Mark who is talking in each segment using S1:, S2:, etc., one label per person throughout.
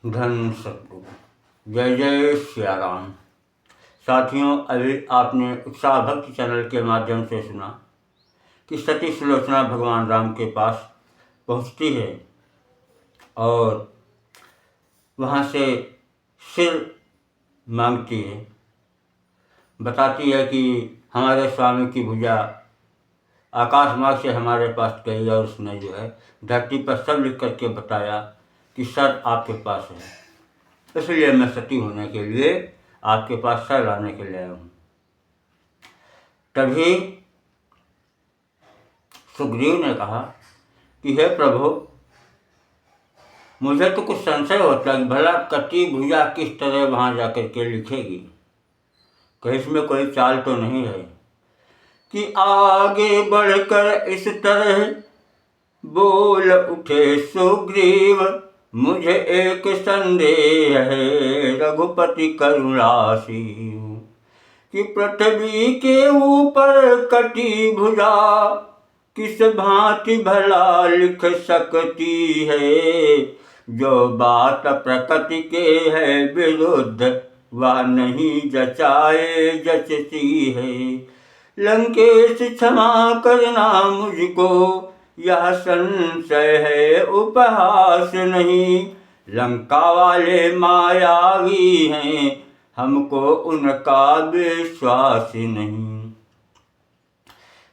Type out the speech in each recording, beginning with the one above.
S1: धन सतगुरु। जय जय सिया राम। साथियों, अभी आपने उत्साह भक्ति चैनल के माध्यम से सुना कि सती सुलोचना भगवान राम के पास पहुंचती है और वहाँ से सिर मांगती है। बताती है कि हमारे स्वामी की भुजा आकाश मार्ग से हमारे पास गई और उसने जो है धरती पर सब लिख करके बताया कि सर आपके पास है, इसलिए मैं सती होने के लिए आपके पास सर लाने के लिए आया हूँ। तभी सुग्रीव ने कहा कि हे प्रभु, मुझे तो कुछ संशय होता है कि भला कटी भुजा किस तरह वहाँ जाकर के लिखेगी, कहीं इसमें कोई चाल तो नहीं है कि आगे बढ़कर इस तरह बोल उठे सुग्रीव, मुझे एक संदेह है रघुपति करुणासीव, कि पृथ्वी के ऊपर कटी भुजा किस भांति भला लिख सकती है, जो बात प्रकृति के है विरुद्ध वह नहीं जचाए जचती है। लंकेश क्षमा करना मुझको यह संशय है उपहास नहीं, लंका वाले मायावी हैं हमको उनका विश्वास नहीं।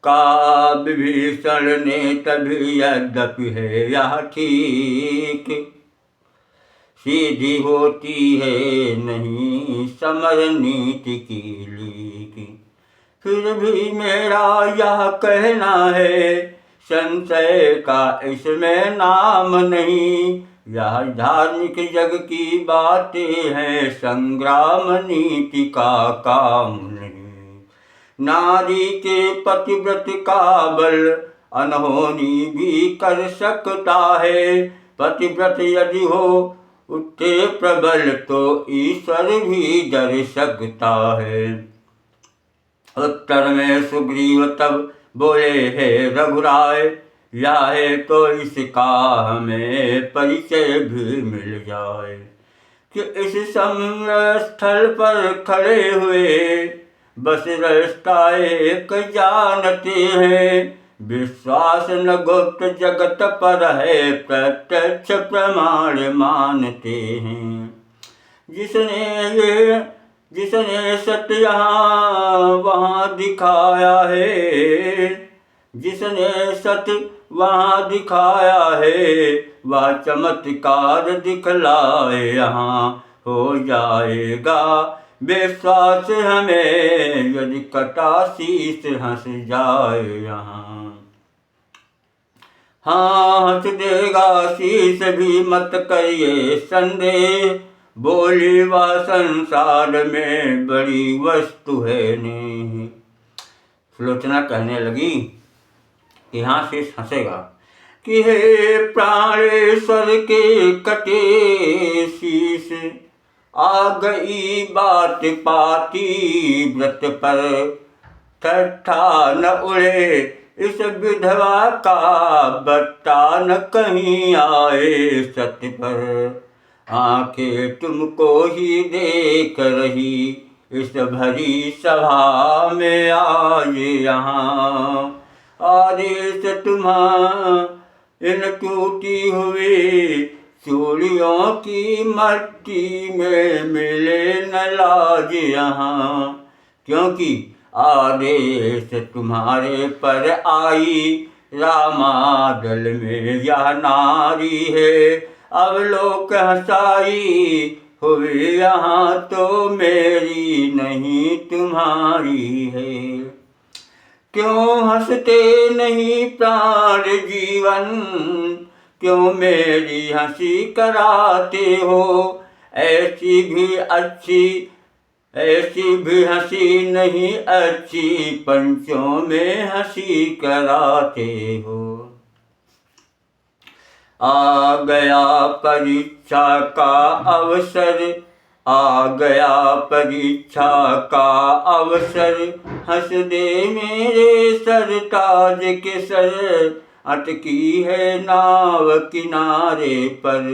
S1: का विभीषण ने तभी यद्यपि है यह ठीक, सीधी होती है नहीं समर नीति की लीक, फिर भी मेरा यह कहना है संशय का इसमें नाम नहीं, यह धार्मिक जग की बातें हैं संग्राम नीति का काम नहीं। नारी के पतिव्रत का बल अनहोनी भी कर सकता है, पतिव्रत यदि हो उठे प्रबल तो ईश्वर भी डर सकता है। उत्तर में सुग्रीव तब बोले हे रघुराय, या है तो इसका हमें परिचय भी मिल जाए, कि इस समर स्थल पर खड़े हुए बस रास्ता एक जानते हैं, विश्वास न गुप्त जगत पर है प्रत्यक्ष प्रमाण मानते हैं। जिसने सत्य यहाँ वहाँ दिखाया है, जिसने सत्य वहाँ दिखाया है, वह चमत्कार दिखलाए यहाँ हो जाएगा विश्वास हमें, यदि कटा शीश हंस जाए यहाँ। हाँ हंस देगा शीश भी मत करिए संदेह, बोली वह संसार में बड़ी वस्तु है नहीं। सुलोचना कहने लगी कि हाँ शीश हंसेगा कि हे प्राणेश्वर के कटे शीश, आ गई बात पाती व्रत पर, ठट्ठा न उड़े इस विधवा का बट्टा न कहीं आए सत्य पर, आंखें तुमको ही देख रही इस भरी सभा में आज यहाँ, आदेश तुम्हारा इन टूटी हुई चूड़ियों की मट्टी में मिले न लाज यहाँ, क्योंकि आदेश तुम्हारे पर आई रामादल में यह नारी है, अब लोक हंसाई हुई यहाँ तो मेरी नहीं तुम्हारी है। क्यों हंसते नहीं प्राण जीवन, क्यों मेरी हंसी कराते हो, ऐसी भी हंसी नहीं अच्छी, पंचों में हंसी कराते हो। आ गया परीक्षा का अवसर, आ गया परीक्षा का अवसर, हंस दे मेरे सर ताज के सर, अटकी है नाव किनारे पर,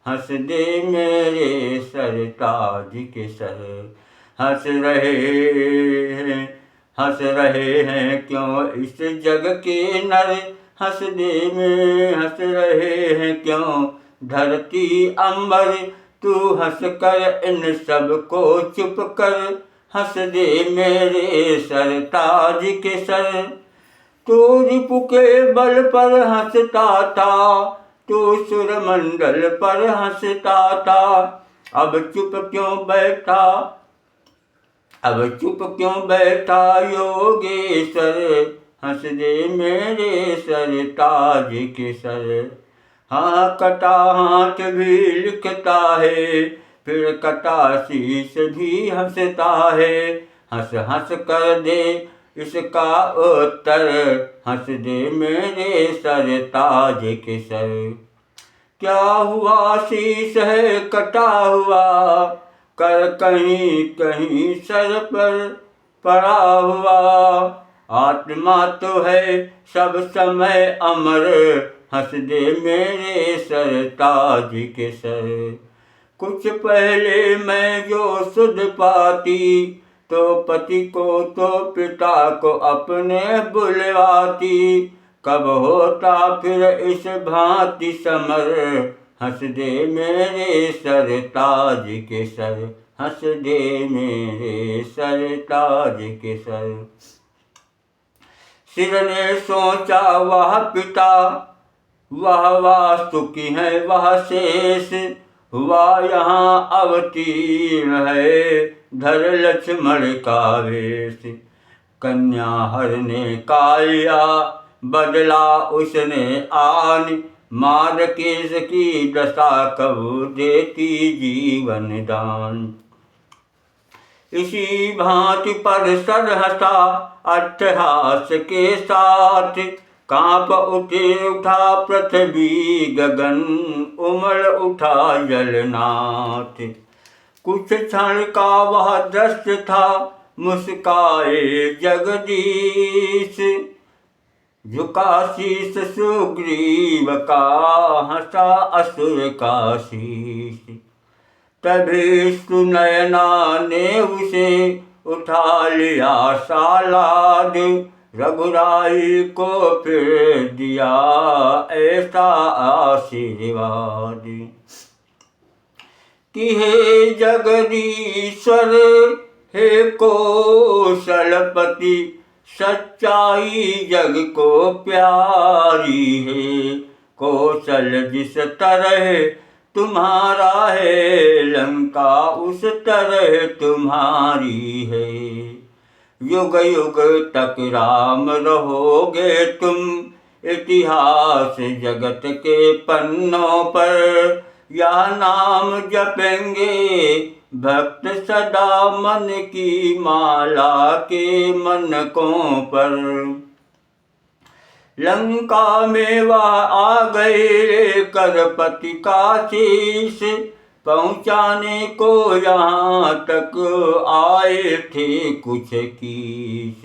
S1: हंस दे मेरे सरताज के सर। हंस रहे हैं क्यों इस जग के नर। हंस रहे हैं क्यों धरती अंबर। तू हंस कर इन सब को चुप कर। हंस दे मेरे सरताज के सर। तू रिपु के बल पर हंसता था, तू सुरमंडल पर हंसता था। अब चुप क्यों बैठा योगेश्वर। हंस दे मेरे सरताज के सर। हाँ कटा हाथ भी लिखता है, फिर कटा शीश भी हंसता है। हंस हंस कर दे इसका उत्तर। हंस दे मेरे सरताज के सर। क्या हुआ शीश है कटा हुआ, कर कहीं कहीं सर पर पड़ा हुआ। आत्मा तो है सब समय अमर। हंस दे मेरे सरताज के सर। कुछ पहले मैं जो सुध पाती, तो पति को तो पिता को अपने बुलवाती। कब होता फिर इस भांति समर। हंस दे मेरे सरताज के सर। हंस दे मेरे सरताज के सर। सिर ने सोचा वह पिता, वह वास्तुकी है वह शेष। हुआ यहाँ अवतीर्ण है धर लक्ष्मण का वेश। कन्या हर ने काया बदला उसने आन। मार केस की दशा कबू देती जीवन दान। इसी भांति पर सर हंसा अट्ठहास के साथ। कांप उठा पृथ्वी गगन, उमड़ उठा जलनाथ। कुछ क्षण का वह दृश्य था, मुस्काए जगदीश। झुका शीश सुग्रीव का, हंसा असुर का शीश। तभी सुनयना ने उसे उठा लिया सालाद। रघुराई को फिर दिया ऐसा आशीर्वाद कि हे जगदीश्वर हे कौशलपति। सच्चाई जग को प्यारी है, कौशल जिस तरह तुम्हारा है, लंका उस तरह तुम्हारी है। युग युग तक राम रहोगे तुम, इतिहास जगत के पन्नों पर। यह नाम जपेंगे भक्त सदा मन की माला के मनकों पर। लंका में वह आ गए करपति का शीश। पहुँचाने को यहाँ तक आए थे कुछ कीस।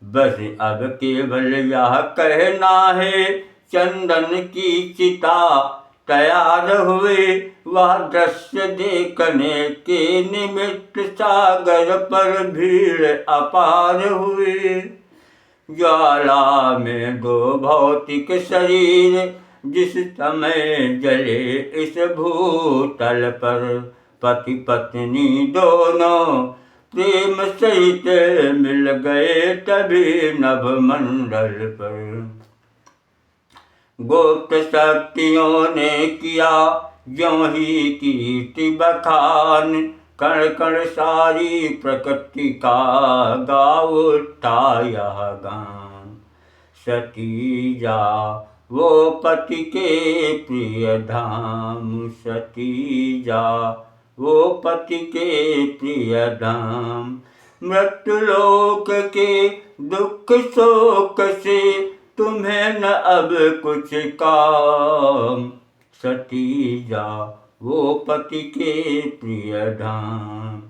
S1: बस अब केवल यह कहना है, चंदन की चिता तैयार हुए। वह दृश्य देखने के निमित्त सागर पर भीड़ अपार हुई। ज्वाला में दो भौतिक शरीर जिस समय जले इस भूतल पर। पति पत्नी दोनों प्रेम सहित मिल गए तभी नभ मंडल पर। गुप्त शक्तियों ने किया ज्यों ही कीर्ति बखान। कण कण सारी प्रकृति का गा उठा यह गान। सती जा वो पति के प्रिय धाम। सती जा वो पति के प्रिय धाम। मृत्युलोक के दुख शोक से तुम्हें न अब कुछ काम। सती जा वो पति के प्रिय धाम।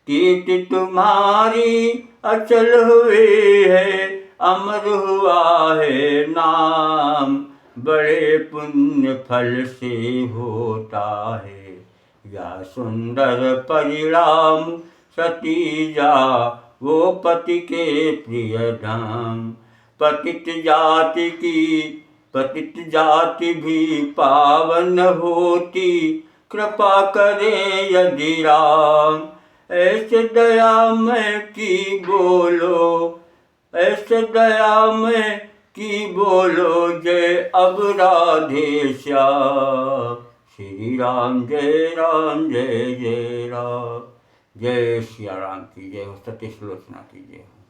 S1: कीर्ति तुम्हारी अचल हुई है, अमर हुआ है नाम। बड़े पुण्य फल से होता है। या सुंदर परिणाम सती जा वो पति के प्रिय धाम। पतित जाति भी पावन होती, कृपा करे यदि राम। ऐसे दयामय की बोलो, ऐसे दयामय की बोलो, जय अब राधे श्याम। श्री राम जय राम जय जय राम। जय सिया राम की जय हो, सती सुलोचना की जय हो।